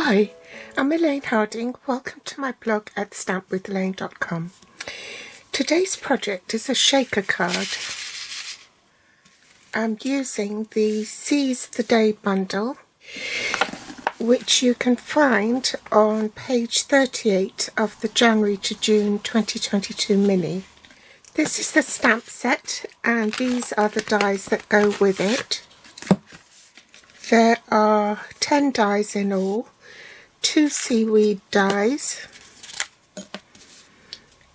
Hi, I'm Elaine Harding. Welcome to my blog at stampwithelaine.com. Today's project is a shaker card. I'm using the Seize the Day bundle, which you can find on page 38 of the January to June 2022 mini. This is the stamp set, and these are the dies that go with it. There are 10 dies in all, 2 seaweed dies,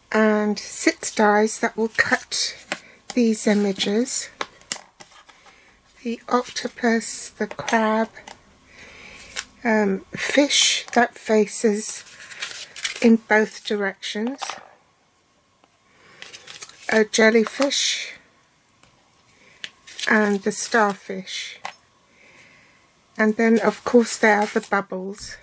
and 6 dies that will cut these images. The octopus, the crab, fish that faces in both directions, a jellyfish, and the starfish. And then of course there are the bubbles,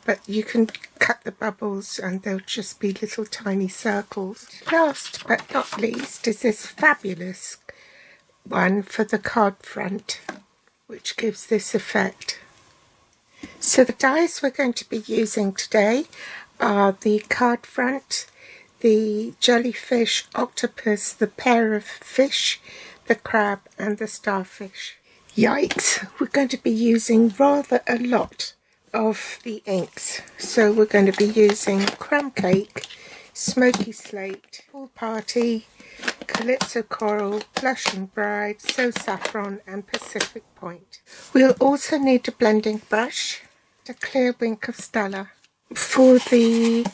but you can cut the bubbles and they'll just be little tiny circles. Last but not least is this fabulous one for the card front, which gives this effect. So the dies we're going to be using today are the card front, the jellyfish, octopus, the pair of fish, the crab, and the starfish. Yikes, we're going to be using rather a lot of the inks. So we're going to be using Crumb Cake, Smoky Slate, Pool Party, Calypso Coral, Blush and Bride, So Saffron, and Pacific Point. We'll also need a blending brush, a clear wink of Stella. For the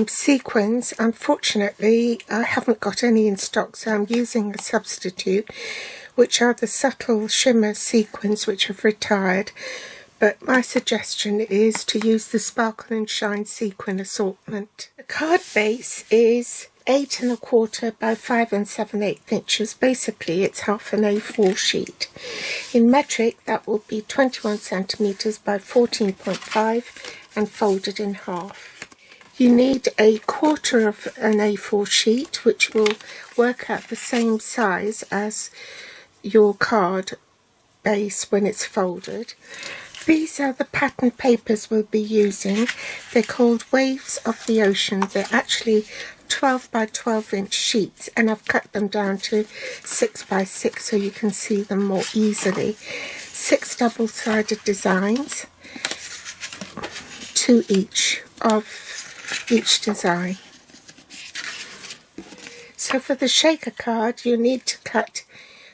sequins, unfortunately I haven't got any in stock, so I'm using a substitute, which are the subtle shimmer sequins which have retired, but my suggestion is to use the Sparkle and Shine sequin assortment. The card base is 8 1/4 by 5 7/8 inches. Basically it's half an A4 sheet. In metric that will be 21 centimeters by 14.5 and folded in half. You need a 1/4 of an A4 sheet, which will work out the same size as your card base when it's folded. These are the pattern papers we'll be using. They're called Waves of the Ocean. They're actually 12 by 12 inch sheets, and I've cut them down to 6 by 6 so you can see them more easily. 6 double-sided designs, 2 each of each design. So for the shaker card you need to cut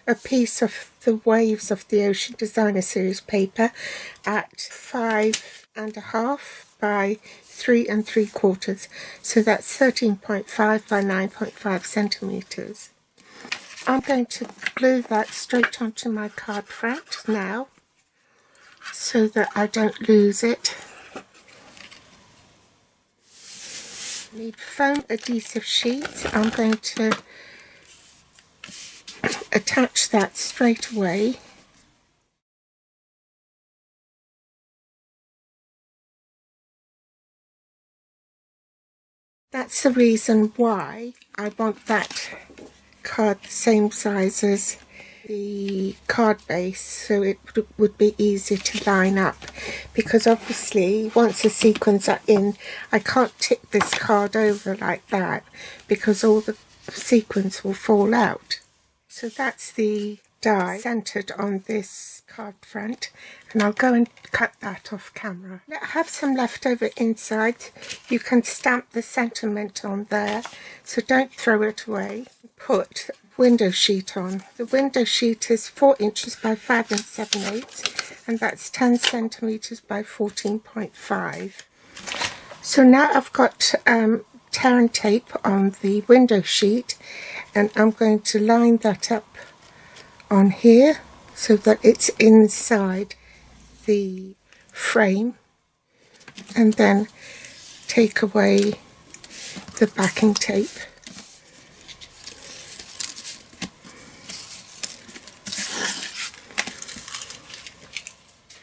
a piece of the Waves of the Ocean Designer Series paper at 5 1/2 by 3 3/4, so that's 13.5 by 9.5 centimeters. I'm going to glue that straight onto my card front now so that I don't lose it. Need foam adhesive sheets. I'm going to attach that straight away. That's the reason why I want that card the same size as the card base, so it would be easy to line up, because obviously once the sequins are in I can't tip this card over like that because all the sequins will fall out. So that's the die centered on this card front, and I'll go and cut that off camera. I have some leftover inside. You can stamp the sentiment on there, so don't throw it away. Put window sheet on. The window sheet is 4 inches by 5 7/8, and that's 10 centimeters by 14.5. So now I've got tear and tape on the window sheet, and I'm going to line that up on here so that it's inside the frame, and then take away the backing tape.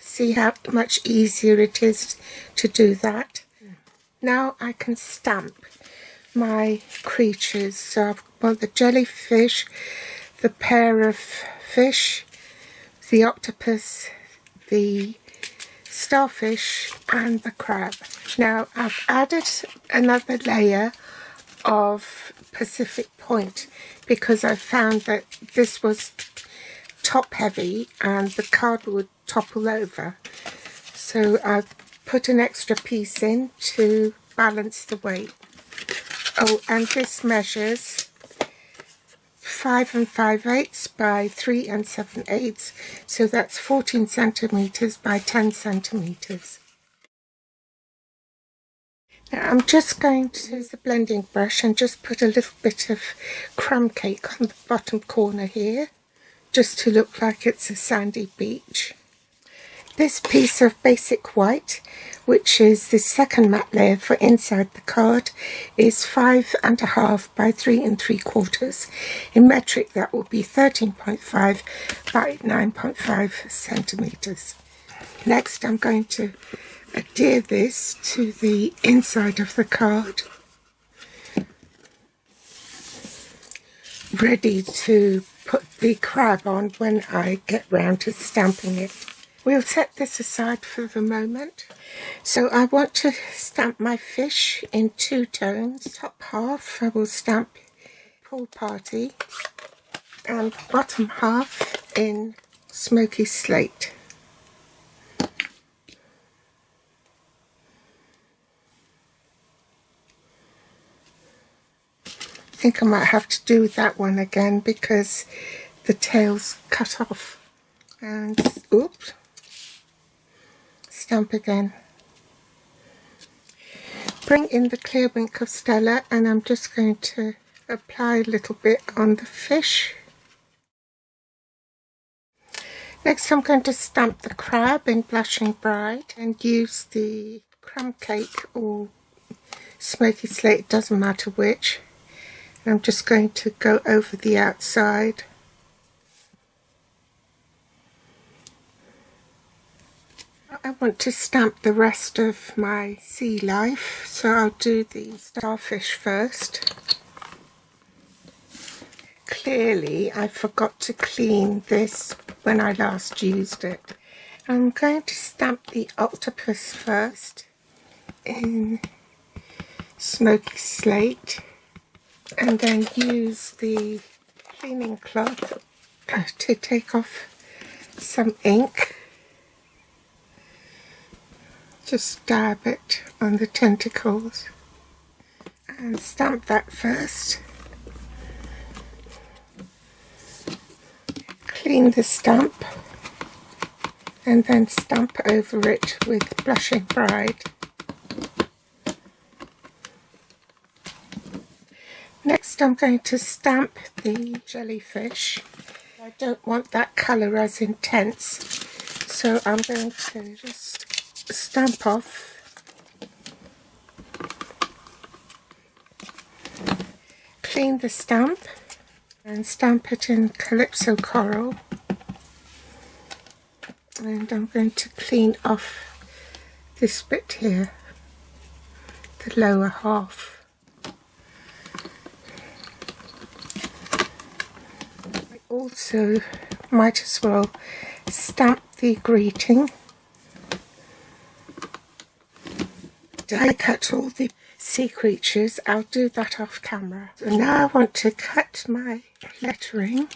See how much easier it is to do that? Now I can stamp my creatures. So I've got the jellyfish, the pair of fish, the octopus, the starfish and the crab. Now I've added another layer of Pacific Point because I found that this was top heavy and the card would topple over. So I've put an extra piece in to balance the weight. Oh, and this measures 5 5/8 by 3 7/8, so that's 14 centimeters by 10 centimeters. Now I'm just going to use the blending brush and just put a little bit of crumb cake on the bottom corner here, just to look like it's a sandy beach. This piece of basic white, which is the second matte layer for inside the card, is 5 1/2 by 3 3/4. In metric that will be 13.5 by 9.5 centimeters. Next I'm going to adhere this to the inside of the card, ready to put the crab on when I get round to stamping it. We'll set this aside for the moment. So I want to stamp my fish in 2 tones. Top half I will stamp Pool Party and bottom half in Smoky Slate. I think I might have to do that one again because the tail's cut off. And oops. Stamp again. Bring in the clear ink of Stella and I'm just going to apply a little bit on the fish. Next I'm going to stamp the crab in Blushing Bride and use the crumb cake or Smoky Slate, it doesn't matter which. I'm just going to go over the outside. I want to stamp the rest of my sea life, so I'll do the starfish first. Clearly I forgot to clean this when I last used it. I'm going to stamp the octopus first in Smoky Slate and then use the cleaning cloth to take off some ink. Just dab it on the tentacles and stamp that first. Clean the stamp and then stamp over it with Blushing Bride. Next I'm going to stamp the jellyfish. I don't want that colour as intense, so I'm going to just stamp off. Clean the stamp and stamp it in Calypso Coral. And I'm going to clean off this bit here, the lower half. I also might as well stamp the greeting. I cut all the sea creatures, I'll do that off camera. So now I want to cut my lettering.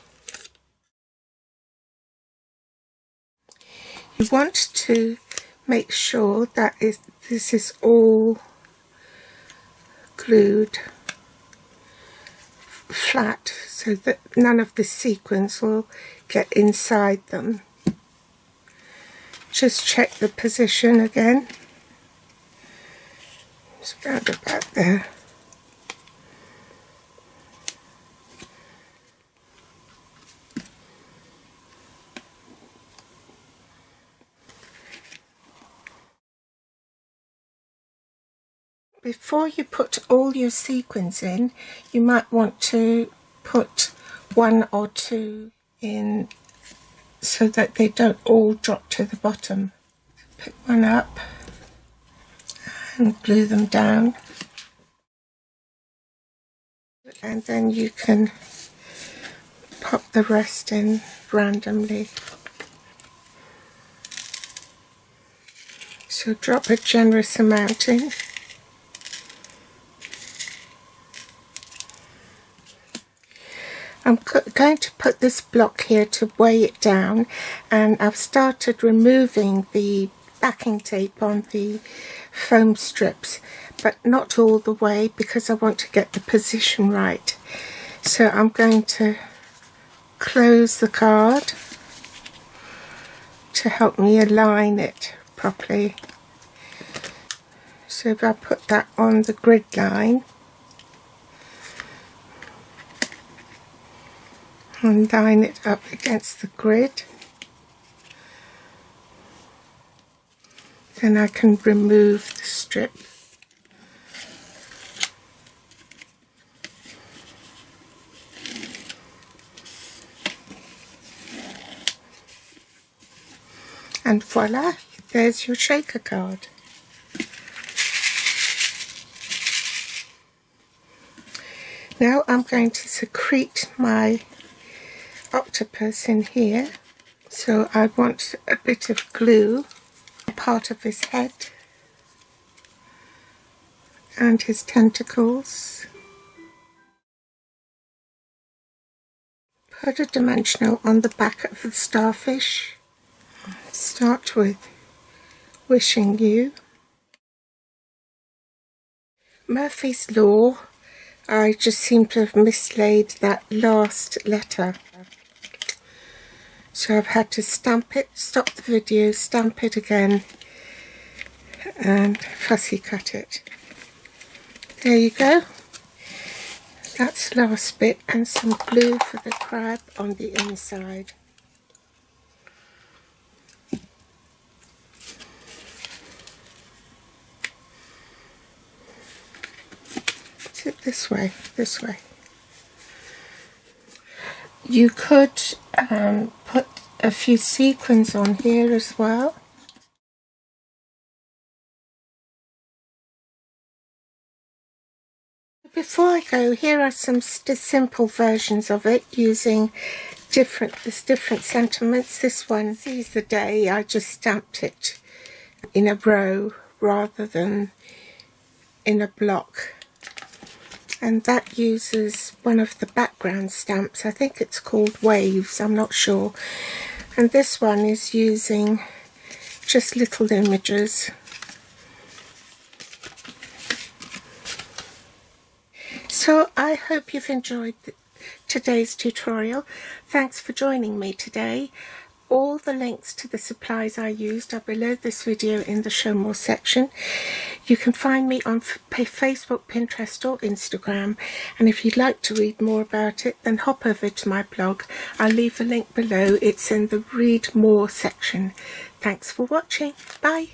You want to make sure that this is all glued flat so that none of the sequins will get inside them. Just check the position again. It's around about there. Before you put all your sequins in, you might want to put 1 or 2 in so that they don't all drop to the bottom. Pick one up and glue them down, and then you can pop the rest in randomly. So drop a generous amount in. I'm going to put this block here to weigh it down, and I've started removing the backing tape on the foam strips, but not all the way because I want to get the position right. So I'm going to close the card to help me align it properly. So if I put that on the grid line and line it up against the grid, then I can remove the strip. And voila, there's your shaker card. Now I'm going to secrete my octopus in here. So I want a bit of glue, part of his head and his tentacles. Put a dimensional on the back of the starfish. Start with wishing you. Murphy's Law, I just seem to have mislaid that last letter. So I've had to stamp it, stop the video, stamp it again and fussy cut it. There you go. That's the last bit, and some glue for the crab on the inside. Sit this way, this way. You could put a few sequins on here as well. Before I go, here are some simple versions of it using different sentiments. This one, Seize the Day, I just stamped it in a row rather than in a block. And that uses one of the background stamps. I think it's called Waves, I'm not sure. And this one is using just little images. So I hope you've enjoyed today's tutorial. Thanks for joining me today. All the links to the supplies I used are below this video in the Show More section. You can find me on Facebook, Pinterest or Instagram, and if you'd like to read more about it, then hop over to my blog. I'll leave a link below. It's in the Read More section. Thanks for watching. Bye.